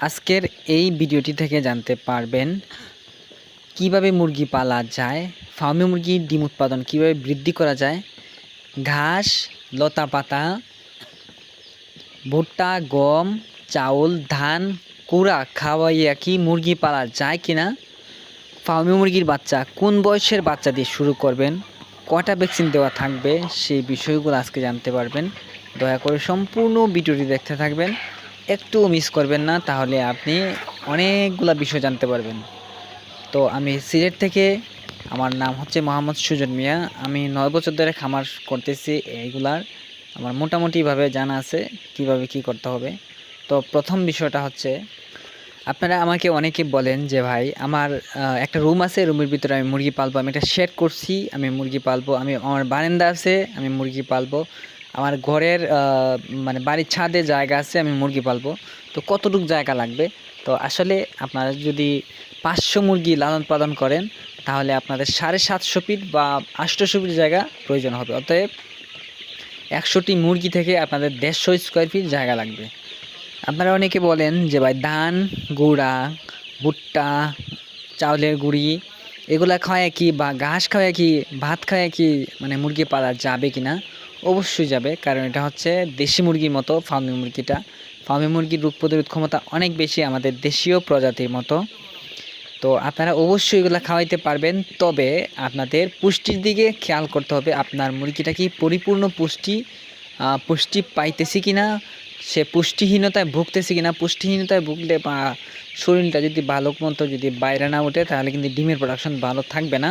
আজকের এই ভিডিওটি থেকে জানতে পারবেন কিভাবে মুরগি পালা যায়, ফার্মে মুরগির ডিম উৎপাদন কিভাবে বৃদ্ধি করা যায়, ঘাস, লতা পাতা, ভুট্টা, গম, চাউল, ধান, কুড়া খাওয়াইয়া কি মুরগি পালা যায় কিনা, ফার্মে মুরগির বাচ্চা কোন বয়সের বাচ্চা দিয়ে শুরু করবেন, কটা ভ্যাকসিন দেওয়া থাকবে, সেই বিষয়গুলো আজকে জানতে পারবেন। দয়া করে সম্পূর্ণ ভিডিওটি দেখতে থাকবেন, একটু মিস করবেন না, তাহলে আপনি অনেকগুলা বিষয় জানতে পারবেন। তো আমি সিলেট থেকে, আমার নাম হচ্ছে মোহাম্মদ সুজন মিয়া। আমি 9 বছর ধরে খামার করতেছি। এইগুলার আমার মোটামুটিভাবে জানা আছে কিভাবে কি করতে হবে। তো প্রথম বিষয়টা হচ্ছে, আপনারা আমাকে অনেকে বলেন যে ভাই আমার একটা রুম আছে, রুমের ভিতরে আমি মুরগি পালবো, আমি একটা শেড করছি, আমি মুরগি পালবো, আমার বারান্দা আছে, আমি মুরগি পালবো, আমার ঘরের মানে বাড়ির ছাদে জায়গা আছে, আমি মুরগি পালবো। তো কতটুকু জায়গা লাগবে? তো আসলে আপনারা যদি 500 মুরগি লালন পালন করেন, তাহলে আপনাদের 750 ফিট বা 800 ফিট জায়গা প্রয়োজন হবে। অতএব 100টি মুরগি থেকে আপনাদের 150 স্কোয়ার ফিট জায়গা লাগবে। আপনারা অনেকে বলেন যে ভাই ধান, গুঁড়া, ভুট্টা, চাউলের গুঁড়ি এগুলা খাওয়ায় কি, বা ঘাস খাওয়ায় কি, ভাত খাওয়ায় কি মানে মুরগি পালা যাবে কি না? অবশ্যই যাবে, কারণ এটা হচ্ছে দেশি মুরগির মতো। ফার্মি মুরগিটা, ফার্মি মুরগির রোগ প্রতিরোধ ক্ষমতা অনেক বেশি আমাদের দেশীয় প্রজাতির মতো। তো আপনারা অবশ্যই এগুলো খাওয়াইতে পারবেন, তবে আপনাদের পুষ্টির দিকে খেয়াল করতে হবে। আপনার মুরগিটা কি পরিপূর্ণ পুষ্টি পাইতেছে কিনা, সে পুষ্টিহীনতায় ভুগতেছে কিনা। পুষ্টিহীনতায় ভুগলে বা শরীরটা যদি ভালো মতো যদি বাইরে না ওঠে, তাহলে কিন্তু ডিমের প্রোডাকশন ভালো থাকবে না।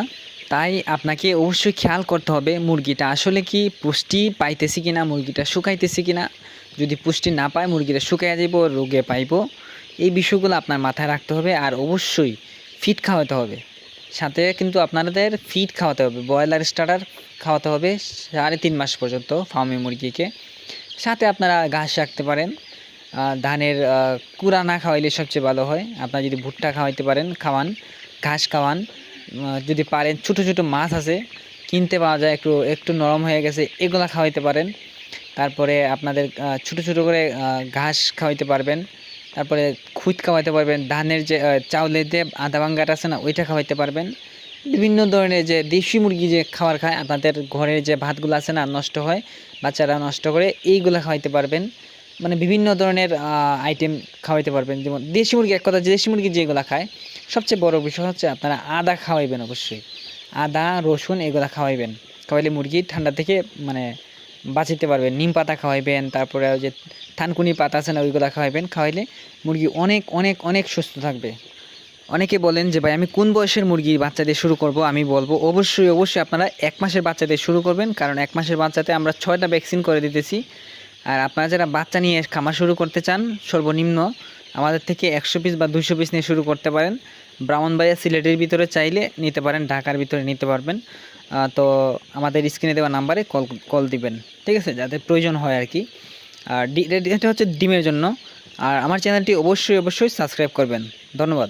তাই আপনাকে অবশ্যই খেয়াল করতে হবে মুরগিটা আসলে কি পুষ্টি পাইতেছে কিনা, মুরগিটা শুকাইতেছে কিনা। যদি পুষ্টি না পায়, মুরগিটা শুকাইয়া যাব, রোগে পাইব। এই বিষয়গুলো আপনার মাথায় রাখতে হবে। আর অবশ্যই ফিড খাওয়াতে হবে, সাথে কিন্তু আপনাদের ফিড খাওয়াতে হবে, ব্রয়লার স্টার্টার খাওয়াতে হবে 3.5 মাস পর্যন্ত ফার্মি মুরগিকে। সাথে আপনারা ঘাস রাখতে পারেন, ধানের কুড়া না খাওয়াইলে সবচেয়ে ভালো হয়। আপনারা যদি ভুট্টা খাওয়াইতে পারেন, খাওয়ান, ঘাস খাওয়ান। যদি পারেন ছোটো ছোটো মাছ আছে, কিনতে পাওয়া যায়, একটু একটু নরম হয়ে গেছে, এগুলা খাওয়াইতে পারেন। তারপরে আপনাদের ছোটো ছোটো করে ঘাস খাওয়াইতে পারবেন। তারপরে খুদ খাওয়াইতে পারবেন, ধানের যে চাউলের যে আদা ভাঙ্গাটা আছে না, ওইটা খাওয়াইতে পারবেন। বিভিন্ন ধরনের যে দেশি মুরগি যে খাবার খায়, আপনাদের ঘরের যে ভাতগুলো আছে না, নষ্ট হয়, বাচ্চারা নষ্ট করে, এইগুলো খাওয়াইতে পারবেন। মানে বিভিন্ন ধরনের আইটেম খাওয়াইতে পারবেন। যেমন দেশি মুরগি, এক কথা দেশি মুরগি যেগুলো খায়, সবচেয়ে বড় বিষয় হচ্ছে আপনারা আদা খাওয়াইবেন। অবশ্যই আদা, রসুন এগুলো খাওয়াইবেন। খাওয়াইলে মুরগি ঠান্ডা থেকে মানে বাঁচিতে পারবেন। নিম পাতা খাওয়াইবেন, তারপরে ওই যে থানকুনি পাতা আছে না, ওইগুলো খাওয়াইবেন। খাওয়াইলে মুরগি অনেক অনেক অনেক সুস্থ থাকবে। অনেকে বলেন যে ভাই আমি কোন বয়সের মুরগির বাচ্চা দিয়ে শুরু করব? আমি বলবো অবশ্যই অবশ্যই আপনারা 1 মাসের বাচ্চা দিয়ে শুরু করবেন, কারণ 1 মাসের বাচ্চাতে আমরা 6টা ভ্যাকসিন করে দিতেছি। আর আপনারা যারা বাচ্চা নিয়ে খামার শুরু করতে চান, সর্বনিম্ন আমাদের থেকে 100 পিস বা 200 পিস নিয়ে শুরু করতে পারেন। ব্রাহ্মণবাড়িয়া, সিলেটের ভিতরে চাইলে নিতে পারেন, ঢাকার ভিতরে নিতে পারবেন। তো আমাদের স্ক্রিনে দেওয়া নাম্বারে কল দিবেন, ঠিক আছে, যাদের প্রয়োজন হয় আর কি। আর এটা হচ্ছে ডিমের জন্য। আর আমার চ্যানেলটি অবশ্যই অবশ্যই সাবস্ক্রাইব করবেন। ধন্যবাদ।